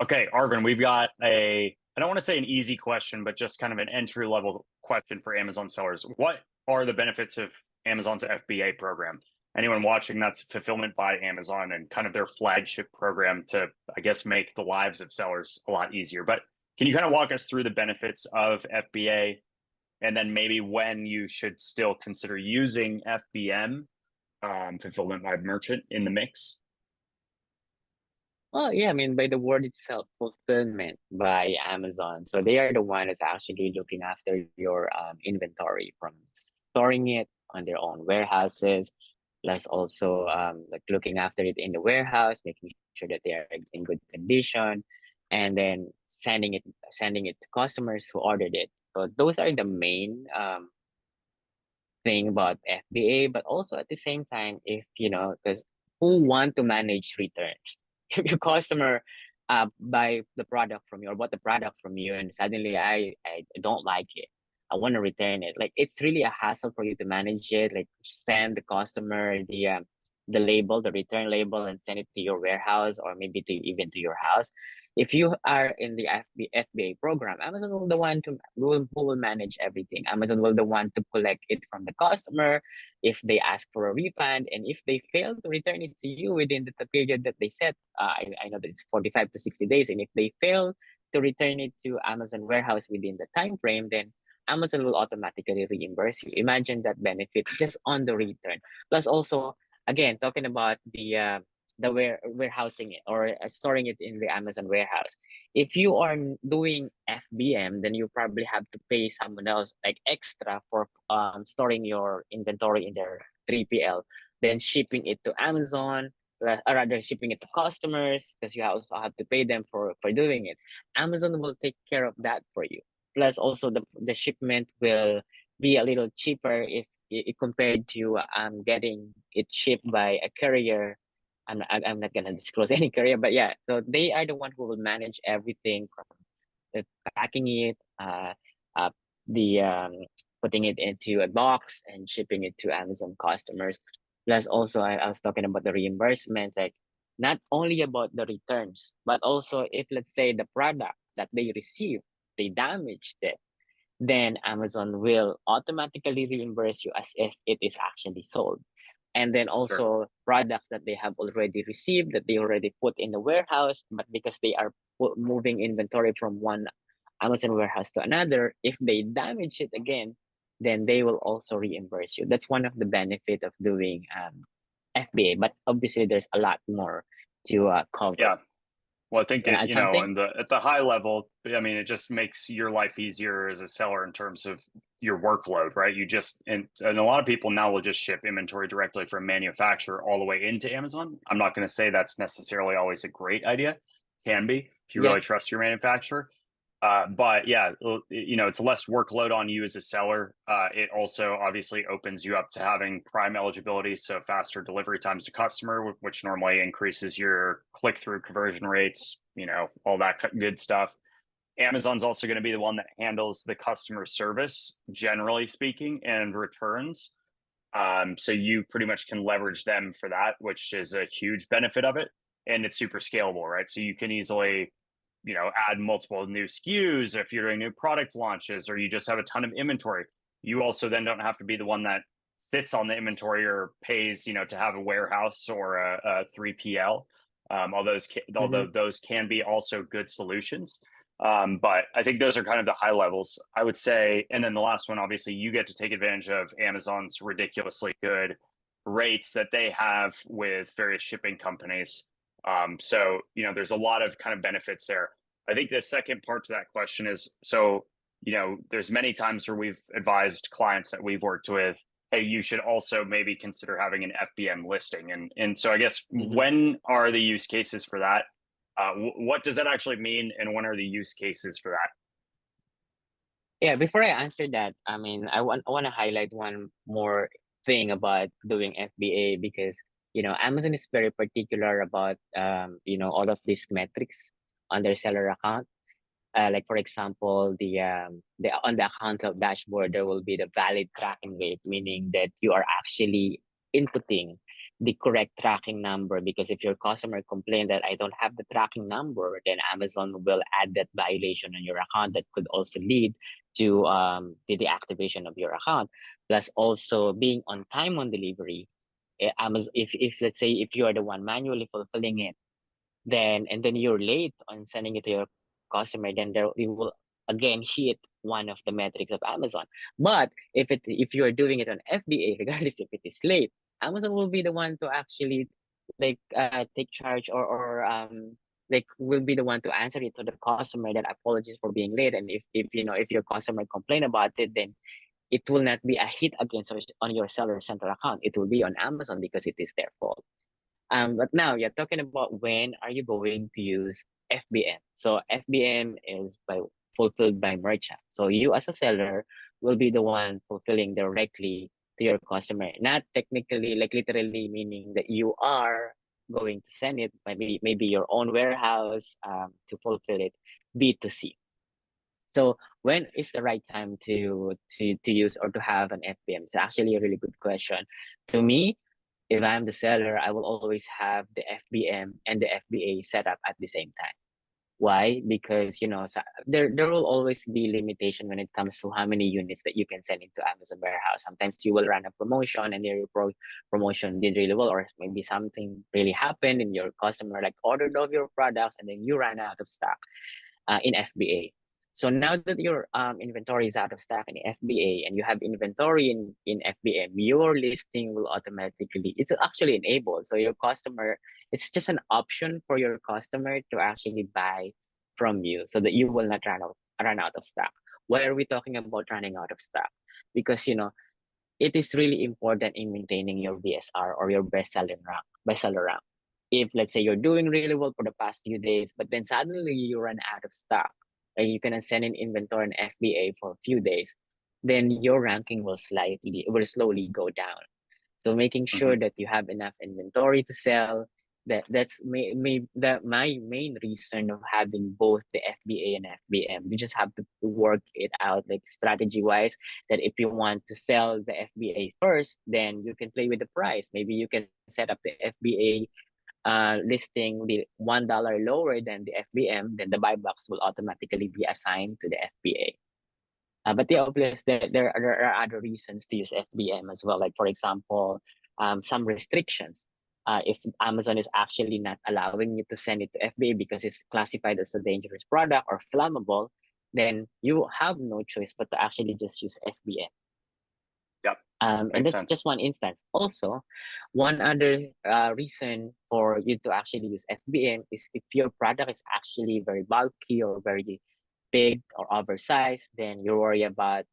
Okay, Arvin, we've got I don't want to say an easy question, but just kind of an entry level question for Amazon sellers. What are the benefits of Amazon's FBA program? Anyone watching, that's fulfillment by Amazon and kind of their flagship program to, I guess, make the lives of sellers a lot easier. But can you kind of walk us through the benefits of FBA and then maybe when you should still consider using FBM, fulfillment by merchant, in the mix? Well, yeah, I mean, by the word itself, fulfillment by Amazon. So they are the one that's actually looking after your inventory from storing it on their own warehouses, plus also like looking after it in the warehouse, making sure that they are in good condition, and then sending it to customers who ordered it. So those are the main thing about FBA, but also at the same time, if because who want to manage returns? If your customer buy the product from you or bought the product from you, and suddenly I don't like it, I want to return it. Like it's really a hassle for you to manage it. Like send the customer the label, the return label, and send it to your warehouse or maybe to even to your house. If you are in the FBA program, Amazon will the one to who will manage everything. Amazon will the one to collect it from the customer if they ask for a refund, and if they fail to return it to you within the period that they set. I know that it's 45 to 60 days, and if they fail to return it to Amazon warehouse within the time frame, then Amazon will automatically reimburse you. Imagine that benefit just on the return. Plus, also again talking about the warehousing it or storing it in the Amazon warehouse. If you are doing FBM, then you probably have to pay someone else like extra for storing your inventory in their 3PL, then shipping it to Amazon, or rather shipping it to customers because you also have to pay them for doing it. Amazon will take care of that for you. Plus, also the shipment will be a little cheaper if compared to getting it shipped by a courier. I'm not gonna disclose any career, but yeah, so they are the one who will manage everything from the packing it, uh, the putting it into a box and shipping it to Amazon customers. Plus, also I was talking about the reimbursement, like not only about the returns, but also if let's say the product that they receive, they damaged it, then Amazon will automatically reimburse you as if it is actually sold. And then Sure. also products that they have already received, that they already put in the warehouse, but because they are moving inventory from one Amazon warehouse to another, if they damage it again, then they will also reimburse you. That's one of the benefit of doing FBA, but obviously there's a lot more to cover. Yeah. Well, I think You wanna it, add in something? the at the high level, I mean, it just makes your life easier as a seller in terms of your workload, right? And a lot of people now will just ship inventory directly from manufacturer all the way into Amazon. I'm not going to say that's necessarily always a great idea. Can be if you Yeah. really trust your manufacturer. But yeah, it's less workload on you as a seller. It also obviously opens you up to having Prime eligibility, so faster delivery times to customer, which normally increases your click through conversion rates, all that good stuff. Amazon's also going to be the one that handles the customer service, generally speaking, and returns. So you pretty much can leverage them for that, which is a huge benefit of it. And it's super scalable, right? So you can easily add multiple new SKUs if you're doing new product launches or you just have a ton of inventory. You also then don't have to be the one that sits on the inventory or pays, to have a warehouse or a 3PL. Although Mm-hmm. those can be also good solutions. But I think those are kind of the high levels, I would say. And then the last one, obviously, you get to take advantage of Amazon's ridiculously good rates that they have with various shipping companies. So there's a lot of kind of benefits there. I think the second part to that question is there's many times where we've advised clients that we've worked with, hey, you should also maybe consider having an FBM listing. And so I guess Mm-hmm. when are the use cases for that? What does that actually mean? And when are the use cases for that? Yeah, before I answer that, I mean, I want to highlight one more thing about doing FBA because Amazon is very particular about all of these metrics on their seller account. Like for example, the on the account of dashboard there will be the valid tracking rate, meaning that you are actually inputting the correct tracking number, because if your customer complain that I don't have the tracking number, then Amazon will add that violation on your account that could also lead to the deactivation of your account. Plus also being on time on delivery. Amazon, if let's say if you are the one manually fulfilling it, then you're late on sending it to your customer, then there you will again hit one of the metrics of Amazon. But if you are doing it on FBA, regardless if it is late, Amazon will be the one to actually take charge, or like will be the one to answer it to the customer that apologies for being late. And if you know if your customer complain about it, then it will not be a hit against on your seller central account. It will be on Amazon because it is their fault. But now you're talking about when are you going to use FBM? So FBM is by fulfilled by merchant. So you as a seller will be the one fulfilling directly to your customer, not technically like literally meaning that you are going to send it, maybe your own warehouse to fulfill it B2C. So when is the right time to use or to have an FBM? It's actually a really good question. To me, if I'm the seller, I will always have the FBM and the FBA set up at the same time. Why? Because there will always be limitation when it comes to how many units that you can send into Amazon warehouse. Sometimes you will run a promotion and your promotion did really well, or maybe something really happened and your customer like ordered all of your products and then you ran out of stock in FBA. So now that your inventory is out of stock in FBA and you have inventory in FBM, your listing will automatically, it's actually enabled. So your customer, it's just an option for your customer to actually buy from you so that you will not run out of stock. Why are we talking about running out of stock? Because it is really important in maintaining your BSR or your bestseller rank. If let's say you're doing really well for the past few days, but then suddenly you run out of stock, and you can send in inventory and FBA for a few days, then your ranking will slowly go down. So making sure Mhm. that you have enough inventory to sell, that's my main reason of having both the FBA and FBM. You just have to work it out like strategy wise, that if you want to sell the FBA first, then you can play with the price. Maybe you can set up the FBA listing the $1 lower than the FBM, then the buy box will automatically be assigned to the FBA. But yeah, obviously there are other reasons to use FBM as well. Like for example, some restrictions. If Amazon is actually not allowing you to send it to FBA because it's classified as a dangerous product or flammable, then you have no choice but to actually just use FBM. Yep. And Makes that's just sense. one instance. Also, one other reason for you to actually use FBM is if your product is actually very bulky or very big or oversized, then you worry about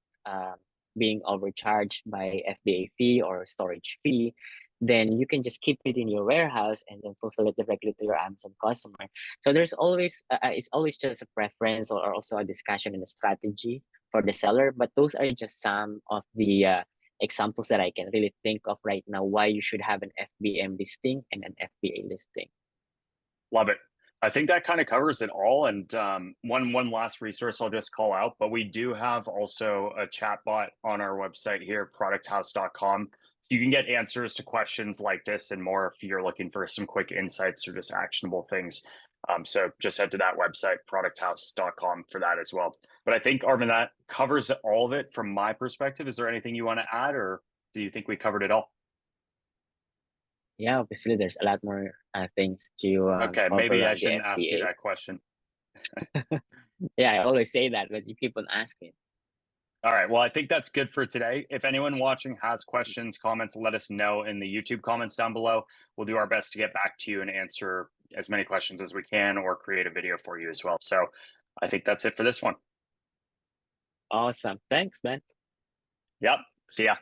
being overcharged by FBA fee or storage fee. Then you can just keep it in your warehouse and then fulfill it directly to your Amazon customer. So there's always it's always just a preference or also a discussion and a strategy for the seller. But those are just some of the examples that I can really think of right now why you should have an FBM listing and an FBA listing. Love it. I think that kind of covers it all. And one last resource I'll just call out, but we do have also a chat bot on our website here, producthouse.com. So you can get answers to questions like this and more if you're looking for some quick insights or just actionable things. So just head to that website, producthouse.com, for that as well. But I think, Arvin, that covers all of it from my perspective. Is there anything you want to add, or do you think we covered it all? Yeah, obviously there's a lot more things to Okay, cover maybe I on the shouldn't ask you that FBA. question. Yeah, I always say that, but you keep on asking. All right. Well, I think that's good for today. If anyone watching has questions, comments, let us know in the YouTube comments down below. We'll do our best to get back to you and answer as many questions as we can or create a video for you as well. So I think that's it for this one. Awesome. Thanks, man. Yep. See ya.